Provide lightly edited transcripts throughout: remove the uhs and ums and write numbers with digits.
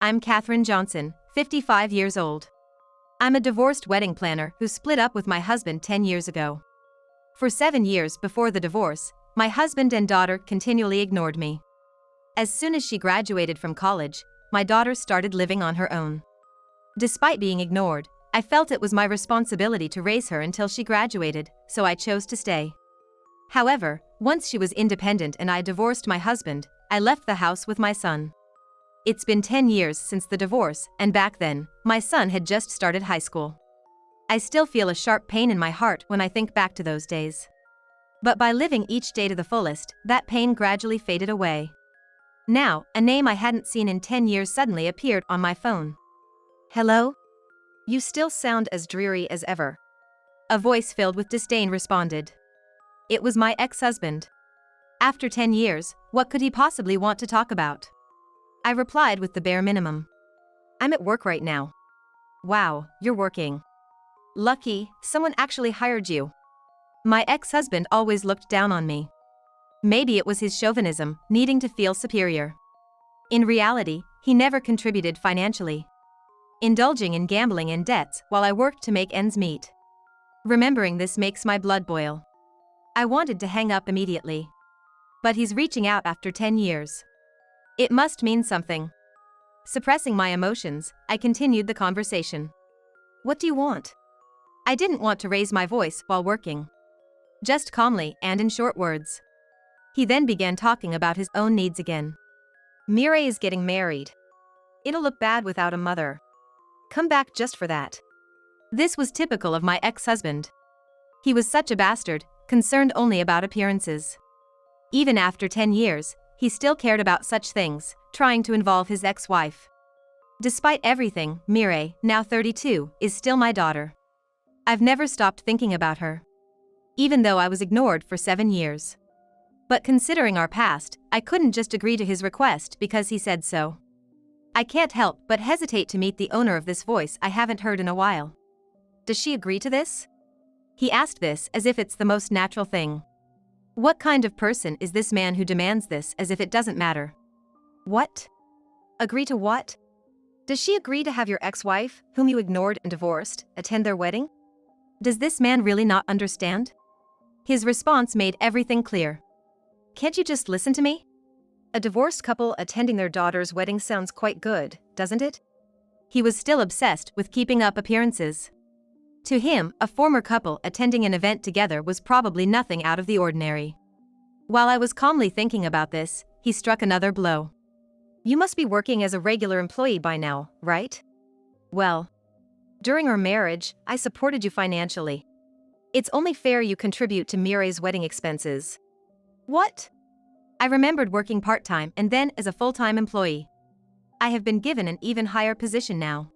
I'm Katherine Johnson, 55 years old. I'm a divorced wedding planner who split up with my husband 10 years ago. For 7 years before the divorce, my husband and daughter continually ignored me. As soon as she graduated from college, my daughter started living on her own. Despite being ignored, I felt it was my responsibility to raise her until she graduated, so I chose to stay. However, once she was independent and I divorced my husband, I left the house with my son. It's been 10 years since the divorce, and back then, my son had just started high school. I still feel a sharp pain in my heart when I think back to those days. But by living each day to the fullest, that pain gradually faded away. Now, a name I hadn't seen in 10 years suddenly appeared on my phone. "Hello? You still sound as dreary as ever." A voice filled with disdain responded. It was my ex-husband. After 10 years, what could he possibly want to talk about? I replied with the bare minimum. "I'm at work right now." "Wow, you're working. Lucky, someone actually hired you." My ex-husband always looked down on me. Maybe it was his chauvinism, needing to feel superior. In reality, he never contributed financially, indulging in gambling and debts while I worked to make ends meet. Remembering this makes my blood boil. I wanted to hang up immediately. But he's reaching out after 10 years. It must mean something. Suppressing my emotions, I continued the conversation. "What do you want?" I didn't want to raise my voice while working. Just calmly and in short words. He then began talking about his own needs again. "Mireille is getting married. It'll look bad without a mother. Come back just for that." This was typical of my ex-husband. He was such a bastard, concerned only about appearances. Even after 10 years, he still cared about such things, trying to involve his ex-wife. Despite everything, Mireille, now 32, is still my daughter. I've never stopped thinking about her. Even though I was ignored for 7 years. But considering our past, I couldn't just agree to his request because he said so. I can't help but hesitate to meet the owner of this voice I haven't heard in a while. Does she agree to this? He asked this as if it's the most natural thing. What kind of person is this man who demands this as if it doesn't matter? What? Agree to what? Does she agree to have your ex-wife, whom you ignored and divorced, attend their wedding? Does this man really not understand? His response made everything clear. Can't you just listen to me? A divorced couple attending their daughter's wedding sounds quite good, doesn't it? He was still obsessed with keeping up appearances. To him, a former couple attending an event together was probably nothing out of the ordinary. While I was calmly thinking about this, he struck another blow. "You must be working as a regular employee by now, right? Well, during our marriage, I supported you financially. It's only fair you contribute to Mireille's wedding expenses." What? I remembered working part-time and then as a full-time employee. I have been given an even higher position now.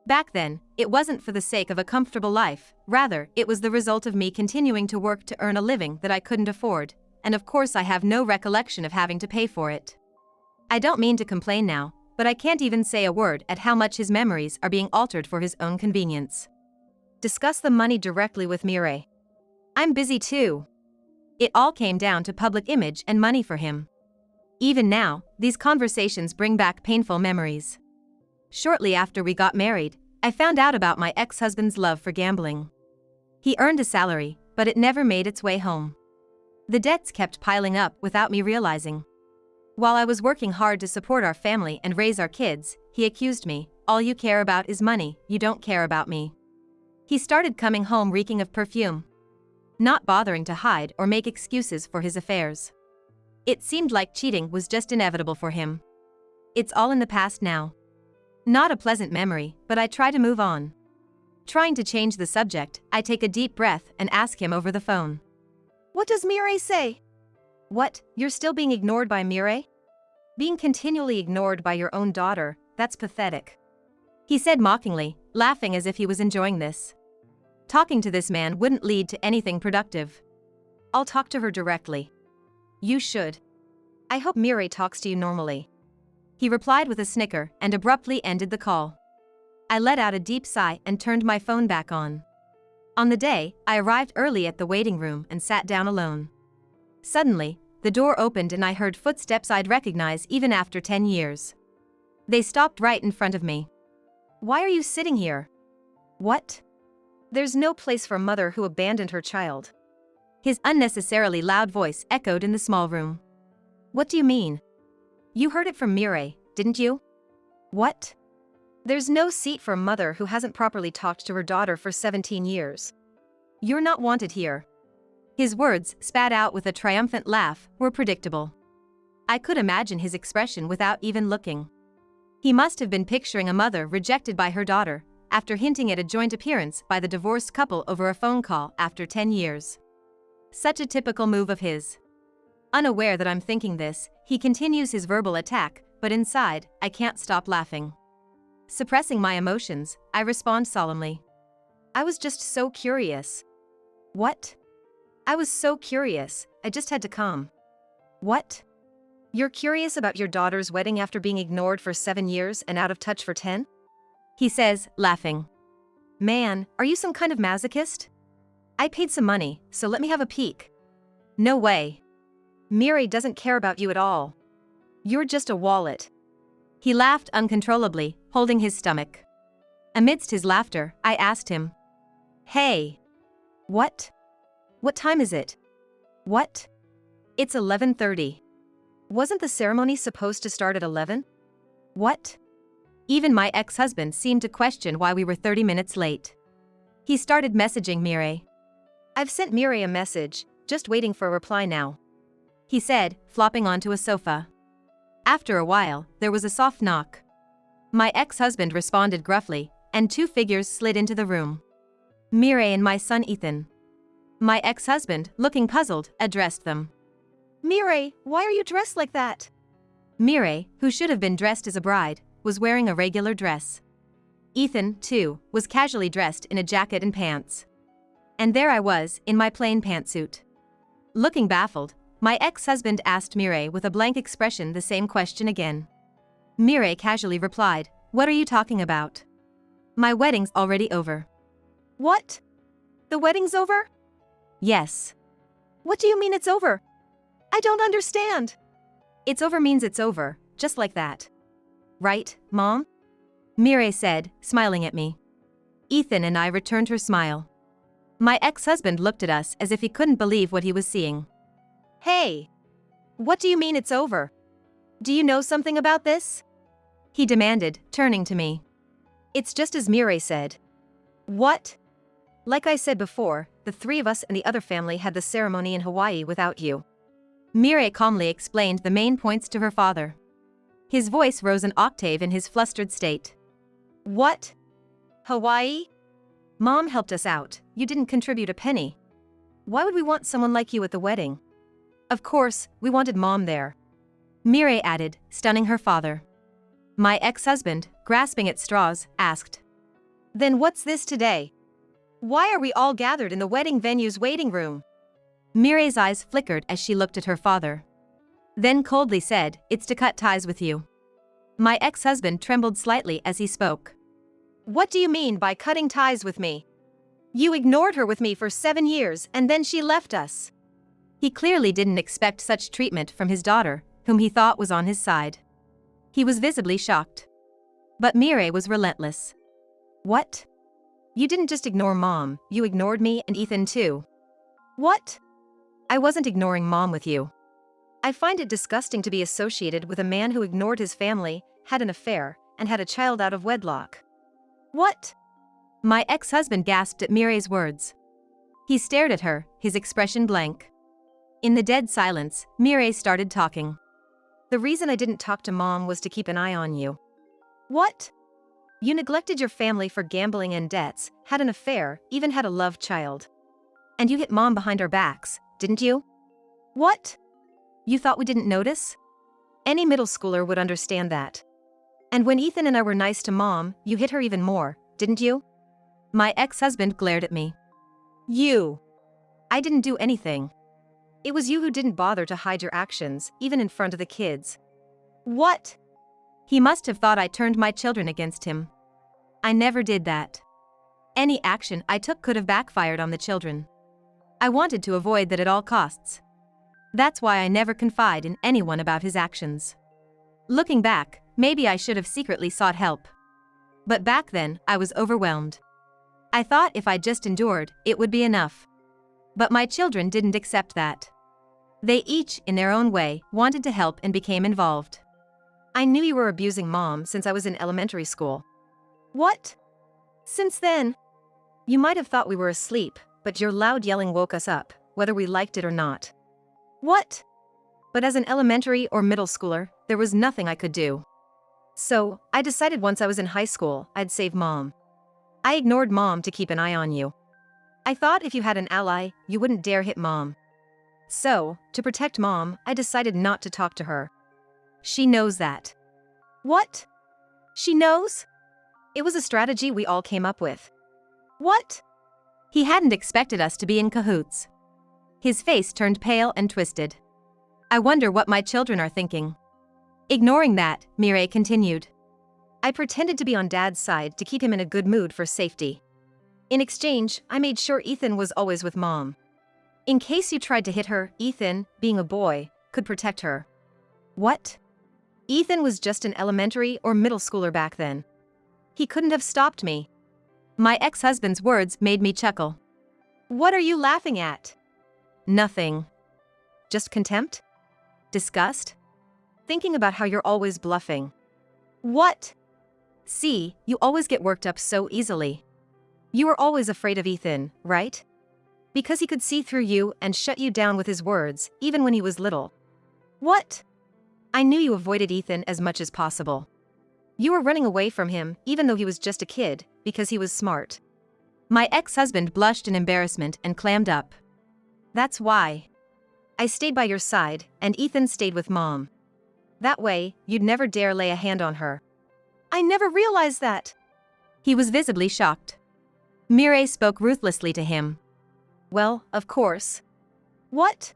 Back then, it wasn't for the sake of a comfortable life, rather, it was the result of me continuing to work to earn a living that I couldn't afford, and of course I have no recollection of having to pay for it. I don't mean to complain now, but I can't even say a word at how much his memories are being altered for his own convenience. Discuss the money directly with Mireille. I'm busy too. It all came down to public image and money for him. Even now, these conversations bring back painful memories. Shortly after we got married, I found out about my ex-husband's love for gambling. He earned a salary, but it never made its way home. The debts kept piling up without me realizing. While I was working hard to support our family and raise our kids, he accused me, "All you care about is money, you don't care about me." He started coming home reeking of perfume, not bothering to hide or make excuses for his affairs. It seemed like cheating was just inevitable for him. It's all in the past now. Not a pleasant memory, but I try to move on. Trying to change the subject, I take a deep breath and ask him over the phone. "What does Mireille say?" "What, you're still being ignored by Mireille? Being continually ignored by your own daughter, that's pathetic." He said mockingly, laughing as if he was enjoying this. Talking to this man wouldn't lead to anything productive. "I'll talk to her directly." "You should. I hope Mireille talks to you normally." He replied with a snicker and abruptly ended the call. I let out a deep sigh and turned my phone back on. On the day, I arrived early at the waiting room and sat down alone. Suddenly, the door opened and I heard footsteps I'd recognize even after 10 years. They stopped right in front of me. Why are you sitting here? What? There's no place for a mother who abandoned her child. His unnecessarily loud voice echoed in the small room. What do you mean? You heard it from Mireille, didn't you? What? There's no seat for a mother who hasn't properly talked to her daughter for 17 years. You're not wanted here. His words, spat out with a triumphant laugh, were predictable. I could imagine his expression without even looking. He must have been picturing a mother rejected by her daughter, after hinting at a joint appearance by the divorced couple over a phone call after 10 years. Such a typical move of his. Unaware that I'm thinking this, he continues his verbal attack, but inside, I can't stop laughing. Suppressing my emotions, I respond solemnly. I was just so curious. What? I was so curious, I just had to come. What? You're curious about your daughter's wedding after being ignored for 7 years and out of touch for 10? He says, laughing. Man, are you some kind of masochist? I paid some money, so let me have a peek. No way. Mireille doesn't care about you at all. You're just a wallet. He laughed uncontrollably, holding his stomach. Amidst his laughter, I asked him. Hey. What? What time is it? What? It's 11:30. Wasn't the ceremony supposed to start at 11? What? Even my ex-husband seemed to question why we were 30 minutes late. He started messaging Mireille. I've sent Mireille a message, just waiting for a reply now. He said, flopping onto a sofa. After a while, there was a soft knock. My ex-husband responded gruffly, and 2 figures slid into the room. Mireille and my son Ethan. My ex-husband, looking puzzled, addressed them. Mireille, why are you dressed like that? Mireille, who should have been dressed as a bride, was wearing a regular dress. Ethan, too, was casually dressed in a jacket and pants. And there I was, in my plain pantsuit. Looking baffled, my ex-husband asked Mireille with a blank expression the same question again. Mireille casually replied, What are you talking about? My wedding's already over. What? The wedding's over? Yes. What do you mean it's over? I don't understand. It's over means it's over, just like that. Right, Mom? Mireille said, smiling at me. Ethan and I returned her smile. My ex-husband looked at us as if he couldn't believe what he was seeing. Hey! What do you mean it's over? Do you know something about this? He demanded, turning to me. It's just as Mireille said. What? Like I said before, the 3 of us and the other family had the ceremony in Hawaii without you. Mireille calmly explained the main points to her father. His voice rose an octave in his flustered state. What? Hawaii? Mom helped us out, you didn't contribute a penny. Why would we want someone like you at the wedding? Of course, we wanted Mom there. Mireille added, stunning her father. My ex-husband, grasping at straws, asked. Then what's this today? Why are we all gathered in the wedding venue's waiting room? Mireille's eyes flickered as she looked at her father. Then coldly said, It's to cut ties with you. My ex-husband trembled slightly as he spoke. What do you mean by cutting ties with me? You ignored her with me for 7 years and then she left us. He clearly didn't expect such treatment from his daughter, whom he thought was on his side. He was visibly shocked. But Mireille was relentless. What? You didn't just ignore Mom, you ignored me and Ethan too. What? I wasn't ignoring Mom with you. I find it disgusting to be associated with a man who ignored his family, had an affair, and had a child out of wedlock. What? My ex-husband gasped at Mireille's words. He stared at her, his expression blank. In the dead silence, Mireille started talking. The reason I didn't talk to Mom was to keep an eye on you. What? You neglected your family for gambling and debts, had an affair, even had a love child. And you hit Mom behind our backs, didn't you? What? You thought we didn't notice? Any middle schooler would understand that. And when Ethan and I were nice to Mom, you hit her even more, didn't you? My ex-husband glared at me. You. I didn't do anything. It was you who didn't bother to hide your actions, even in front of the kids. What? He must have thought I turned my children against him. I never did that. Any action I took could have backfired on the children. I wanted to avoid that at all costs. That's why I never confide in anyone about his actions. Looking back, maybe I should have secretly sought help. But back then, I was overwhelmed. I thought if I just endured, it would be enough. But my children didn't accept that. They each, in their own way, wanted to help and became involved. I knew you were abusing Mom since I was in elementary school. What? Since then? You might have thought we were asleep, but your loud yelling woke us up, whether we liked it or not. What? But as an elementary or middle schooler, there was nothing I could do. So, I decided once I was in high school, I'd save Mom. I ignored Mom to keep an eye on you. I thought if you had an ally, you wouldn't dare hit Mom. So, to protect Mom, I decided not to talk to her. She knows that. What? She knows? It was a strategy we all came up with. What? He hadn't expected us to be in cahoots. His face turned pale and twisted. I wonder what my children are thinking. Ignoring that, Mireille continued. I pretended to be on Dad's side to keep him in a good mood for safety. In exchange, I made sure Ethan was always with Mom. In case you tried to hit her, Ethan, being a boy, could protect her. What? Ethan was just an elementary or middle schooler back then. He couldn't have stopped me. My ex-husband's words made me chuckle. What are you laughing at? Nothing. Just contempt? Disgust? Thinking about how you're always bluffing. What? See, you always get worked up so easily. You were always afraid of Ethan, right? Because he could see through you and shut you down with his words, even when he was little. What? I knew you avoided Ethan as much as possible. You were running away from him, even though he was just a kid, because he was smart. My ex-husband blushed in embarrassment and clammed up. That's why. I stayed by your side, and Ethan stayed with Mom. That way, you'd never dare lay a hand on her. I never realized that. He was visibly shocked. Mireille spoke ruthlessly to him. Well, of course. What?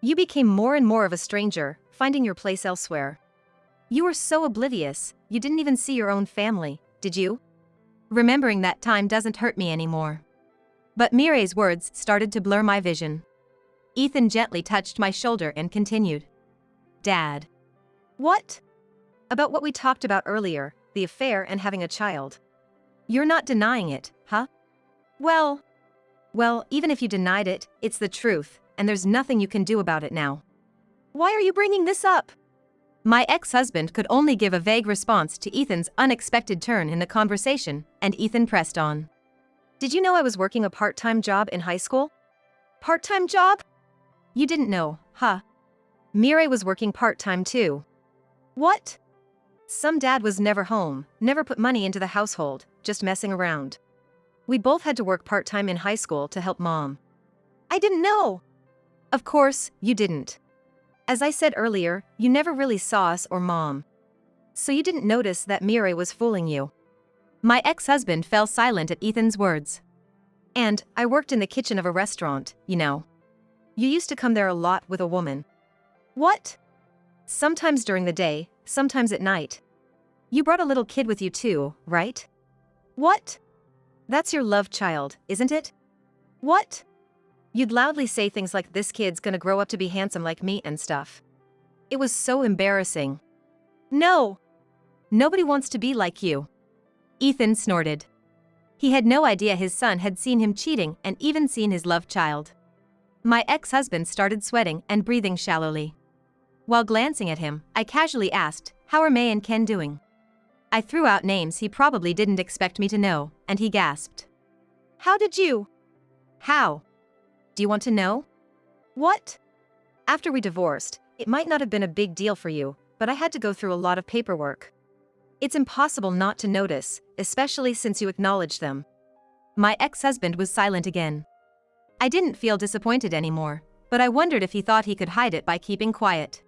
You became more and more of a stranger, finding your place elsewhere. You were so oblivious, you didn't even see your own family, did you? Remembering that time doesn't hurt me anymore. But Mireille's words started to blur my vision. Ethan gently touched my shoulder and continued. Dad. What? About what we talked about earlier, the affair and having a child. You're not denying it, huh? Well, even if you denied it, it's the truth, and there's nothing you can do about it now. Why are you bringing this up? My ex-husband could only give a vague response to Ethan's unexpected turn in the conversation, and Ethan pressed on. Did you know I was working a part-time job in high school? Part-time job? You didn't know, huh? Mireille was working part-time too. What? Some dad was never home, never put money into the household, just messing around. We both had to work part-time in high school to help Mom. I didn't know. Of course, you didn't. As I said earlier, you never really saw us or Mom. So you didn't notice that Mireille was fooling you. My ex-husband fell silent at Ethan's words. And I worked in the kitchen of a restaurant, you know. You used to come there a lot with a woman. What? Sometimes during the day, sometimes at night. You brought a little kid with you too, right? What? That's your love child, isn't it? What? You'd loudly say things like this kid's gonna grow up to be handsome like me and stuff. It was so embarrassing. No. Nobody wants to be like you. Ethan snorted. He had no idea his son had seen him cheating and even seen his love child. My ex-husband started sweating and breathing shallowly. While glancing at him, I casually asked, how are May and Ken doing? I threw out names he probably didn't expect me to know, and he gasped. How did you? How? Do you want to know? What? After we divorced, it might not have been a big deal for you, but I had to go through a lot of paperwork. It's impossible not to notice, especially since you acknowledged them. My ex-husband was silent again. I didn't feel disappointed anymore, but I wondered if he thought he could hide it by keeping quiet.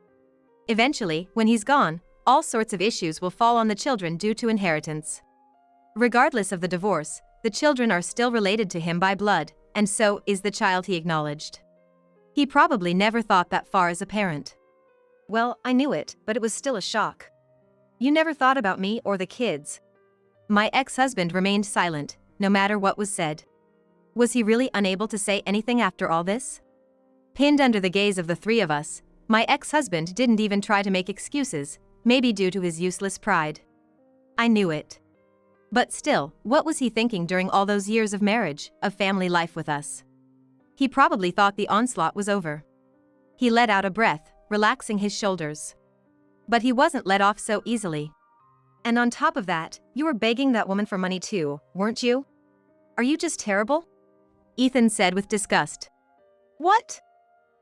Eventually, when he's gone, all sorts of issues will fall on the children due to inheritance. Regardless of the divorce, the children are still related to him by blood, and so is the child he acknowledged. He probably never thought that far as a parent. Well, I knew it, but it was still a shock. You never thought about me or the kids. My ex-husband remained silent, no matter what was said. Was he really unable to say anything after all this? Pinned under the gaze of the three of us, my ex-husband didn't even try to make excuses, maybe due to his useless pride. I knew it. But still, what was he thinking during all those years of marriage, of family life with us? He probably thought the onslaught was over. He let out a breath, relaxing his shoulders. But he wasn't let off so easily. And on top of that, you were begging that woman for money too, weren't you? Are you just terrible? Ethan said with disgust. What?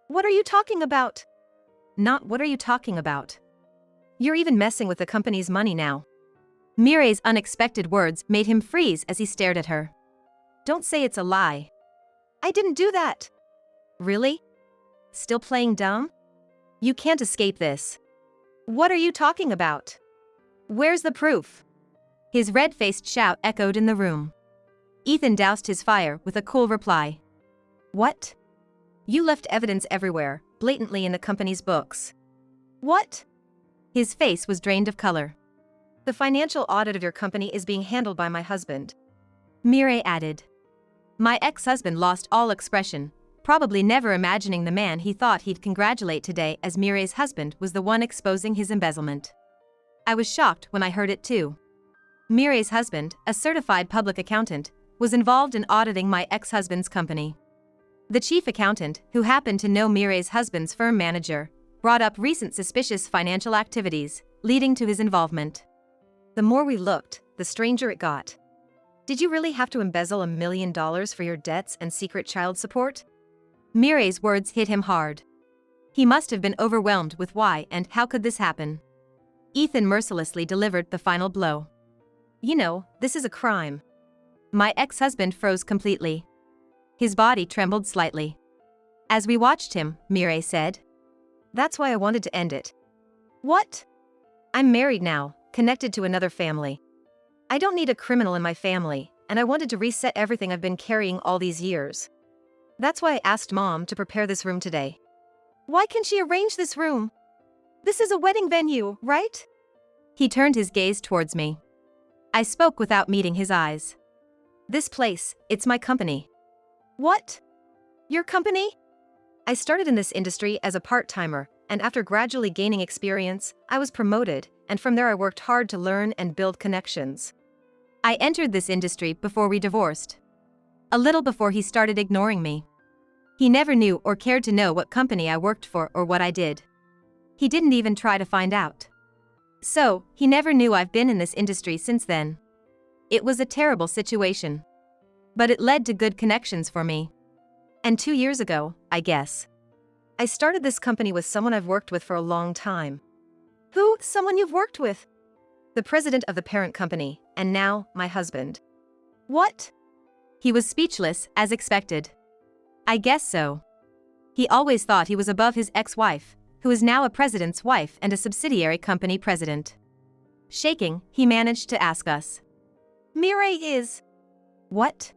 What are you talking about? Not what are you talking about. You're even messing with the company's money now. Mireille's unexpected words made him freeze as he stared at her. Don't say it's a lie. I didn't do that. Really? Still playing dumb? You can't escape this. What are you talking about? Where's the proof? His red-faced shout echoed in the room. Ethan doused his fire with a cool reply. What? You left evidence everywhere, blatantly in the company's books. What? His face was drained of color. The financial audit of your company is being handled by my husband. Mireille added. My ex-husband lost all expression, probably never imagining the man he thought he'd congratulate today as Mireille's husband was the one exposing his embezzlement. I was shocked when I heard it too. Mireille's husband, a certified public accountant, was involved in auditing my ex-husband's company. The chief accountant, who happened to know Mireille's husband's firm manager, brought up recent suspicious financial activities, leading to his involvement. The more we looked, the stranger it got. Did you really have to embezzle $1 million for your debts and secret child support? Mireille's words hit him hard. He must have been overwhelmed with why and how could this happen. Ethan mercilessly delivered the final blow. You know, this is a crime. My ex-husband froze completely. His body trembled slightly. As we watched him, Mireille said. That's why I wanted to end it. What? I'm married now, connected to another family. I don't need a criminal in my family, and I wanted to reset everything I've been carrying all these years. That's why I asked Mom to prepare this room today. Why can she arrange this room? This is a wedding venue, right? He turned his gaze towards me. I spoke without meeting his eyes. This place, it's my company. What? Your company? I started in this industry as a part-timer, and after gradually gaining experience, I was promoted, and from there I worked hard to learn and build connections. I entered this industry before we divorced. A little before he started ignoring me. He never knew or cared to know what company I worked for or what I did. He didn't even try to find out. So, he never knew I've been in this industry since then. It was a terrible situation. But it led to good connections for me. And 2 years ago, I guess, I started this company with someone I've worked with for a long time. Who? Someone you've worked with? The president of the parent company, and now, my husband. What? He was speechless, as expected. I guess so. He always thought he was above his ex-wife, who is now a president's wife and a subsidiary company president. Shaking, he managed to ask us. Mireille is... What?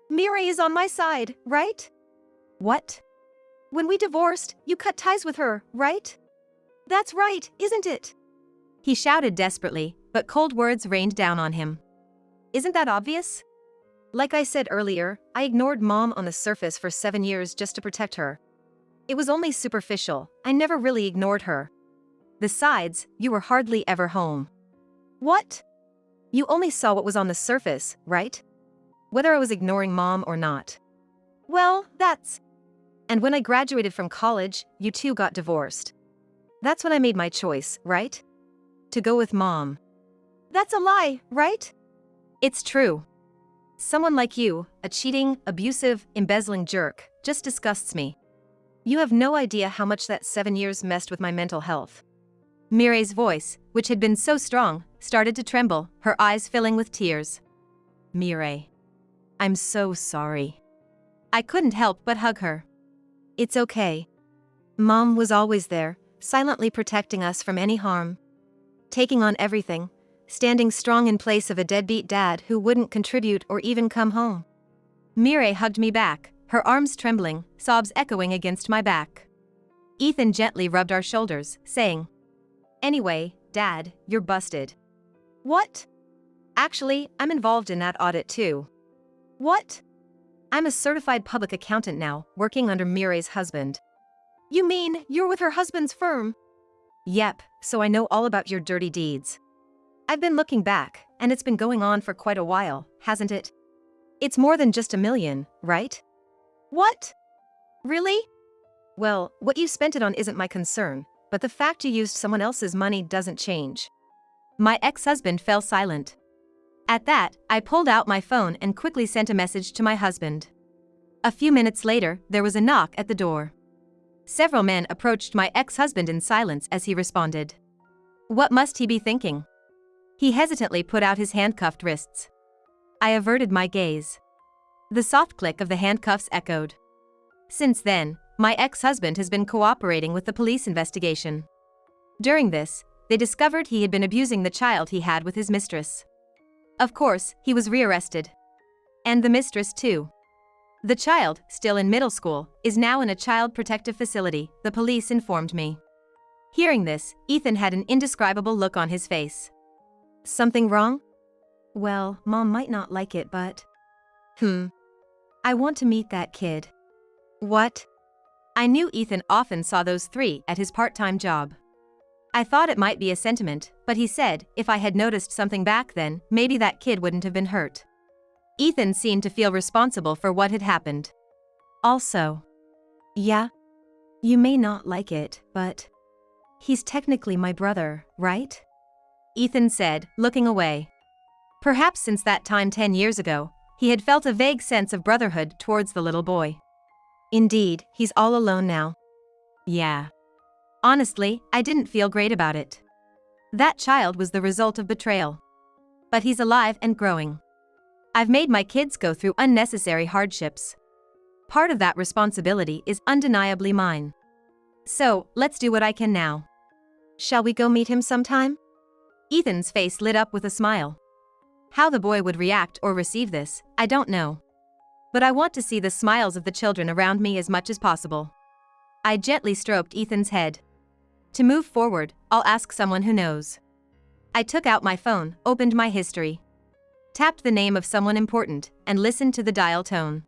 Mireille is on my side, right? What? When we divorced, you cut ties with her, right? That's right, isn't it? He shouted desperately, but cold words rained down on him. Isn't that obvious? Like I said earlier, I ignored Mom on the surface for 7 years just to protect her. It was only superficial, I never really ignored her. Besides, you were hardly ever home. What? You only saw what was on the surface, right? Whether I was ignoring Mom or not. Well, that's... And when I graduated from college, you two got divorced. That's when I made my choice, right? To go with Mom. That's a lie, right? It's true. Someone like you, a cheating, abusive, embezzling jerk, just disgusts me. You have no idea how much that 7 years messed with my mental health. Mireille's voice, which had been so strong, started to tremble, her eyes filling with tears. Mireille. I'm so sorry. I couldn't help but hug her. It's okay. Mom was always there, silently protecting us from any harm. Taking on everything, standing strong in place of a deadbeat dad who wouldn't contribute or even come home. Mireille hugged me back, her arms trembling, sobs echoing against my back. Ethan gently rubbed our shoulders, saying, Anyway, Dad, you're busted. What? Actually, I'm involved in that audit too. What? I'm a certified public accountant now, working under Mireille's husband. You mean, you're with her husband's firm? Yep, so I know all about your dirty deeds. I've been looking back, and it's been going on for quite a while, hasn't it? It's more than just $1 million, right? What? Really? Well, what you spent it on isn't my concern, but the fact you used someone else's money doesn't change. My ex-husband fell silent. At that, I pulled out my phone and quickly sent a message to my husband. A few minutes later, there was a knock at the door. Several men approached my ex-husband in silence as he responded. What must he be thinking? He hesitantly put out his handcuffed wrists. I averted my gaze. The soft click of the handcuffs echoed. Since then, my ex-husband has been cooperating with the police investigation. During this, they discovered he had been abusing the child he had with his mistress. Of course, he was rearrested. And the mistress too. The child, still in middle school, is now in a child protective facility, the police informed me. Hearing this, Ethan had an indescribable look on his face. Something wrong? Well, Mom might not like it, but… I want to meet that kid. What? I knew Ethan often saw those three at his part-time job. I thought it might be a sentiment, but he said if I had noticed something back then, maybe that kid wouldn't have been hurt. Ethan seemed to feel responsible for what had happened. Also, yeah, you may not like it, but he's technically my brother, right? Ethan said, looking away. Perhaps since that time 10 years ago, he had felt a vague sense of brotherhood towards the little boy. Indeed, he's all alone now. Yeah. Honestly, I didn't feel great about it. That child was the result of betrayal. But he's alive and growing. I've made my kids go through unnecessary hardships. Part of that responsibility is undeniably mine. So, let's do what I can now. Shall we go meet him sometime? Ethan's face lit up with a smile. How the boy would react or receive this, I don't know. But I want to see the smiles of the children around me as much as possible. I gently stroked Ethan's head. To move forward, I'll ask someone who knows. I took out my phone, opened my history, tapped the name of someone important, and listened to the dial tone.